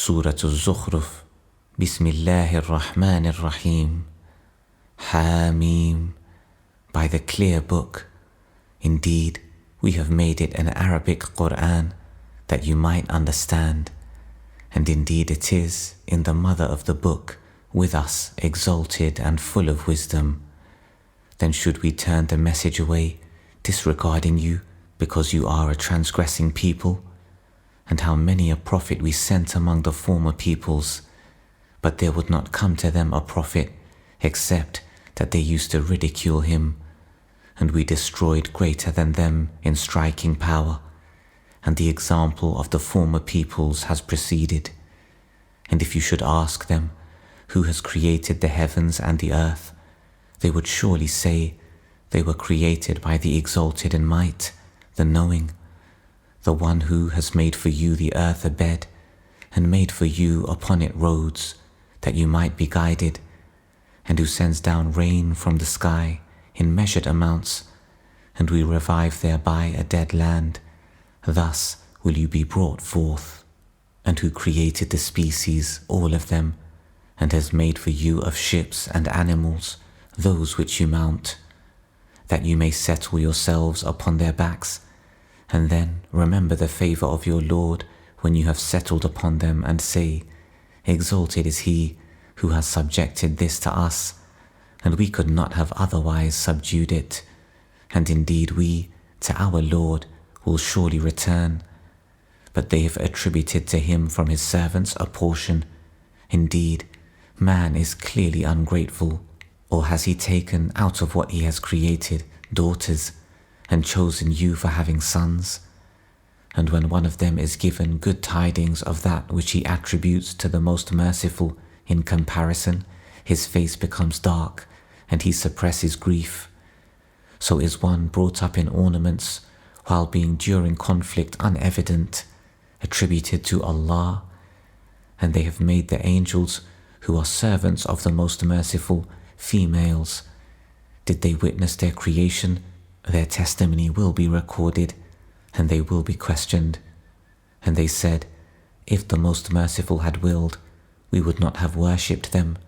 Surah Az-Zukhruf. Bismillahir Rahmanir Rahim. Hamim. By the clear book. Indeed, we have made it an Arabic Qur'an that you might understand. And indeed it is in the mother of the book with us exalted and full of wisdom. Then should we turn the message away, disregarding you because you are a transgressing people? And how many a prophet we sent among the former peoples, but there would not come to them a prophet except that they used to ridicule him. And we destroyed greater than them in striking power, and the example of the former peoples has preceded. And if you should ask them, who has created the heavens and the earth, they would surely say they were created by the exalted in might, the knowing, the one who has made for you the earth a bed, and made for you upon it roads, that you might be guided, and who sends down rain from the sky in measured amounts, and we revive thereby a dead land. Thus will you be brought forth. And who created the species, all of them, and has made for you of ships and animals those which you mount, that you may settle yourselves upon their backs, and then remember the favor of your Lord when you have settled upon them, and say, Exalted is he who has subjected this to us, and we could not have otherwise subdued it. And indeed we, to our Lord, will surely return. But they have attributed to him from his servants a portion. Indeed, man is clearly ungrateful. Or has he taken out of what he has created daughters, and chosen you for having sons? And when one of them is given good tidings of that which he attributes to the most merciful in comparison, his face becomes dark, and he suppresses grief. So is one brought up in ornaments, while being during conflict unevident, attributed to Allah. And they have made the angels, who are servants of the most merciful, females. Did they witness their creation? Their testimony will be recorded, and they will be questioned. And they said, if the most merciful had willed, we would not have worshipped them.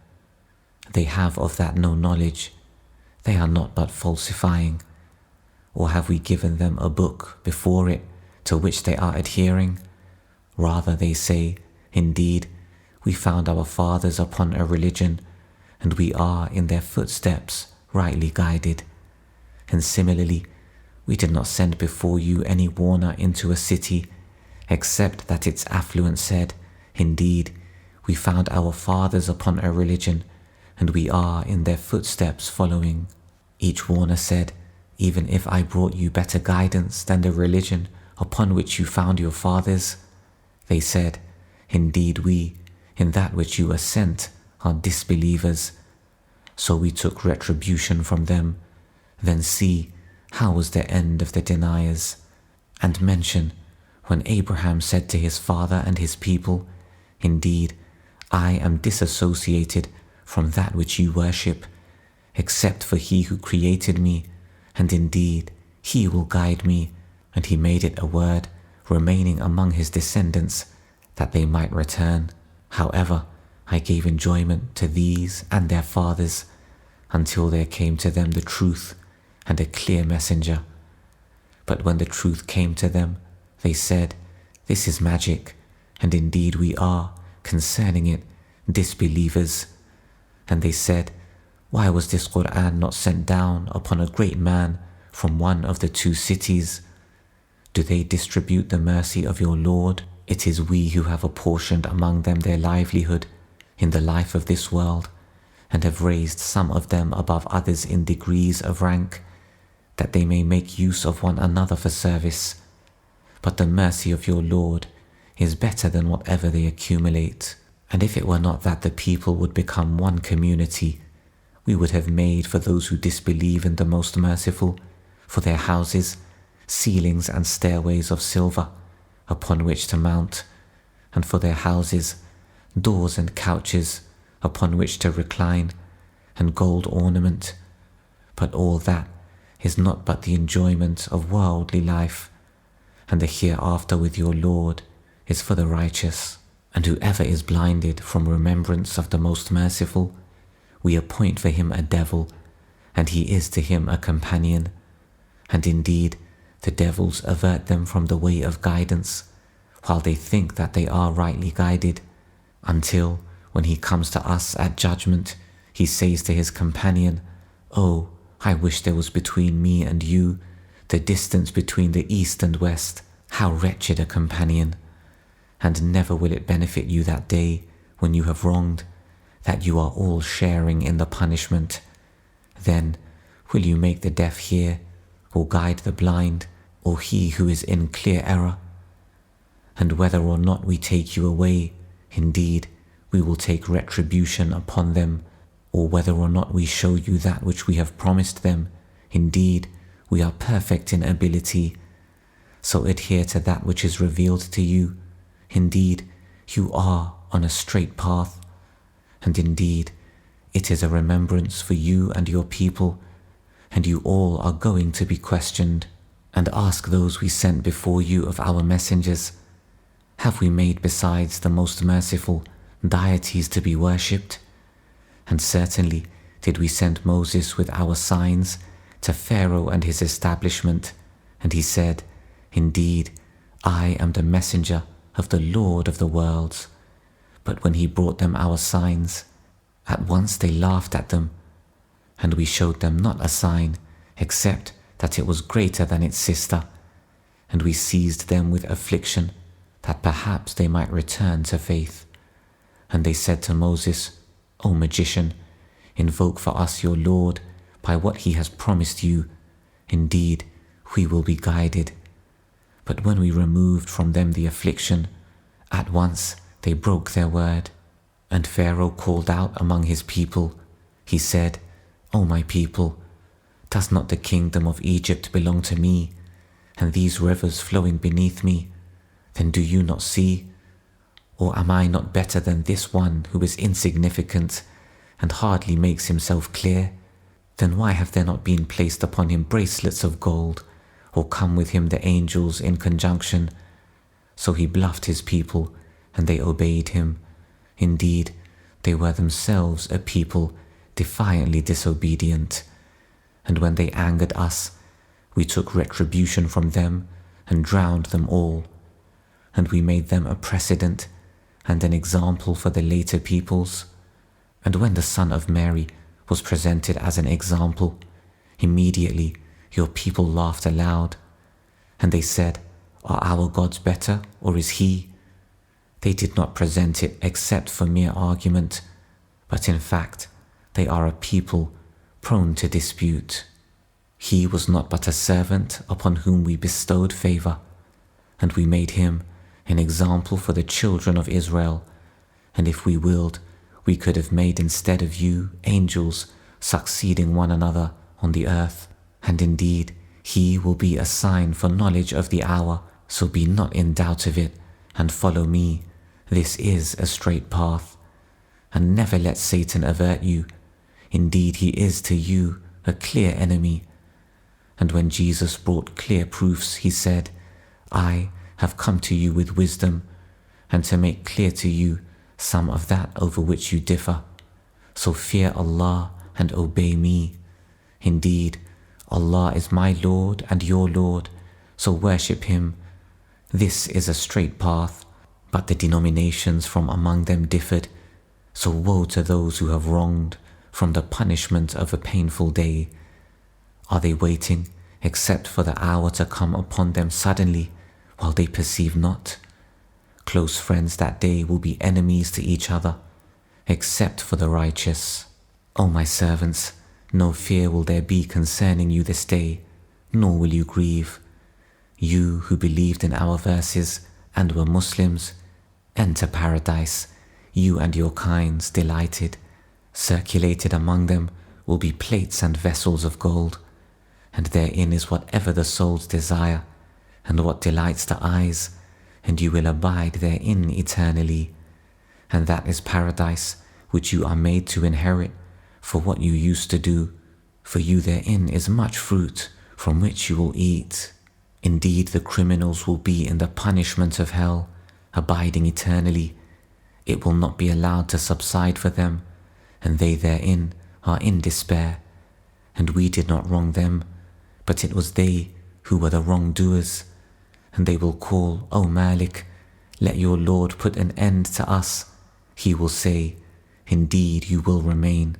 They have of that no knowledge. They are not but falsifying. Or have we given them a book before it, to which they are adhering? Rather they say, indeed, we found our fathers upon a religion, and we are in their footsteps rightly guided. And similarly, we did not send before you any warner into a city, except that its affluent said, indeed, we found our fathers upon a religion, and we are in their footsteps following. Each warner said, even if I brought you better guidance than the religion upon which you found your fathers, they said, indeed we, in that which you are sent, are disbelievers. So we took retribution from them. Then see, how was the end of the deniers? And mention, when Abraham said to his father and his people, indeed, I am disassociated from that which you worship, except for he who created me, and indeed, he will guide me. And he made it a word, remaining among his descendants, that they might return. However, I gave enjoyment to these and their fathers, until there came to them the truth and a clear messenger. But when the truth came to them, they said, this is magic, and indeed we are, concerning it, disbelievers. And they said, why was this Qur'an not sent down upon a great man from one of the two cities? Do they distribute the mercy of your Lord? It is we who have apportioned among them their livelihood in the life of this world, and have raised some of them above others in degrees of rank, that they may make use of one another for service. But the mercy of your Lord is better than whatever they accumulate. And if it were not that the people would become one community, we would have made for those who disbelieve in the most merciful, for their houses, ceilings and stairways of silver, upon which to mount, and for their houses, doors and couches, upon which to recline, and gold ornament. But all that is not but the enjoyment of worldly life, and the hereafter with your Lord is for the righteous. And whoever is blinded from remembrance of the Most Merciful, we appoint for him a devil, and he is to him a companion. And indeed, the devils avert them from the way of guidance, while they think that they are rightly guided, until, when he comes to us at judgment, he says to his companion, "Oh, I wish there was between me and you the distance between the east and west. How wretched a companion! And never will it benefit you that day when you have wronged, that you are all sharing in the punishment. Then will you make the deaf hear, or guide the blind, or he who is in clear error? And whether or not we take you away, indeed, we will take retribution upon them, or whether or not we show you that which we have promised them, indeed, we are perfect in ability. So adhere to that which is revealed to you. Indeed, you are on a straight path. And indeed, it is a remembrance for you and your people, and you all are going to be questioned. And ask those we sent before you of our messengers, have we made besides the Most Merciful deities to be worshipped? And certainly did we send Moses with our signs to Pharaoh and his establishment, and he said, "Indeed, I am the messenger of the Lord of the worlds." But when he brought them our signs, at once they laughed at them, and we showed them not a sign, except that it was greater than its sister, and we seized them with affliction, that perhaps they might return to faith. And they said to Moses, "O magician, invoke for us your Lord by what he has promised you. Indeed, we will be guided." But when we removed from them the affliction, at once they broke their word. And Pharaoh called out among his people. He said, "O my people, does not the kingdom of Egypt belong to me, and these rivers flowing beneath me? Then do you not see? Or am I not better than this one who is insignificant and hardly makes himself clear? Then why have there not been placed upon him bracelets of gold, or come with him the angels in conjunction?" So he bluffed his people, and they obeyed him. Indeed, they were themselves a people defiantly disobedient. And when they angered us, we took retribution from them and drowned them all. And we made them a precedent and an example for the later peoples. And when the Son of Mary was presented as an example, immediately your people laughed aloud. And they said, "Are our gods better, or is he?" They did not present it except for mere argument, but in fact they are a people prone to dispute. He was not but a servant upon whom we bestowed favor, and we made him an example for the children of Israel. And if we willed, we could have made instead of you angels succeeding one another on the earth. And indeed, he will be a sign for knowledge of the hour, so be not in doubt of it, and follow me. This is a straight path. And never let Satan avert you. Indeed, he is to you a clear enemy. And when Jesus brought clear proofs, he said, "I have come to you with wisdom, and to make clear to you some of that over which you differ. So fear Allah and obey me. Indeed, Allah is my Lord and your Lord, so worship him. This is a straight path." But the denominations from among them differed, so woe to those who have wronged from the punishment of a painful day. Are they waiting except for the hour to come upon them suddenly, while they perceive not? Close friends that day will be enemies to each other, except for the righteous. O my servants, no fear will there be concerning you this day, nor will you grieve. You who believed in our verses and were Muslims, enter paradise, you and your kinds delighted. Circulated among them will be plates and vessels of gold, and therein is whatever the souls desire, and what delights the eyes, and you will abide therein eternally. And that is paradise which you are made to inherit for what you used to do, for you therein is much fruit from which you will eat. Indeed, the criminals will be in the punishment of hell, abiding eternally, It will not be allowed to subside for them, and they therein are in despair. And we did not wrong them, but it was they who were the wrongdoers. And they will call, O Malik, let your Lord put an end to us. He will say, indeed you will remain.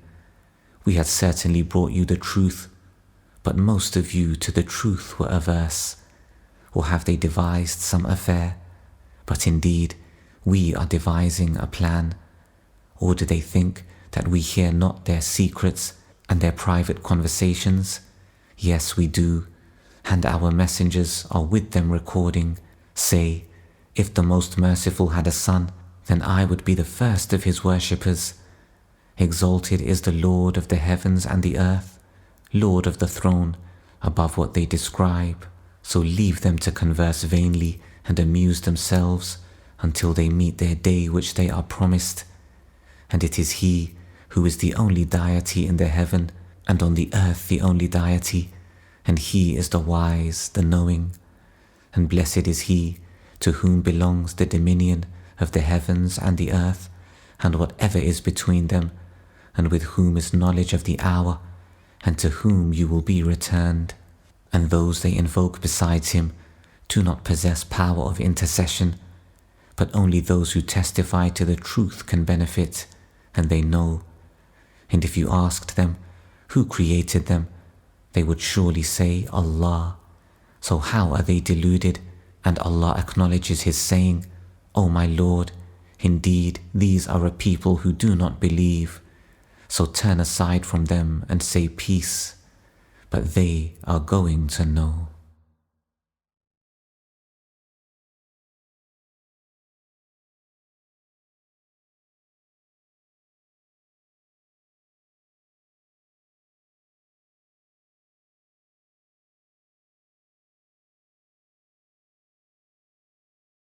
We had certainly brought you the truth, but most of you to the truth were averse. Or have they devised some affair? But indeed, we are devising a plan. Or do they think that we hear not their secrets and their private conversations? Yes, we do, and our messengers are with them recording. Say, if the Most Merciful had a son, then I would be the first of his worshippers. Exalted is the Lord of the heavens and the earth, Lord of the throne, above what they describe. So leave them to converse vainly and amuse themselves until they meet their day which they are promised. And it is He who is the only deity in the heaven and on the earth the only deity, and He is the wise, the knowing. And blessed is He to whom belongs the dominion of the heavens and the earth, and whatever is between them, and with whom is knowledge of the hour, and to whom you will be returned. And those they invoke besides Him do not possess power of intercession, but only those who testify to the truth can benefit, and they know. And if you asked them, who created them, they would surely say, Allah. So how are they deluded? And Allah acknowledges His saying, O my Lord, indeed these are a people who do not believe. So turn aside from them and say peace, but they are going to know.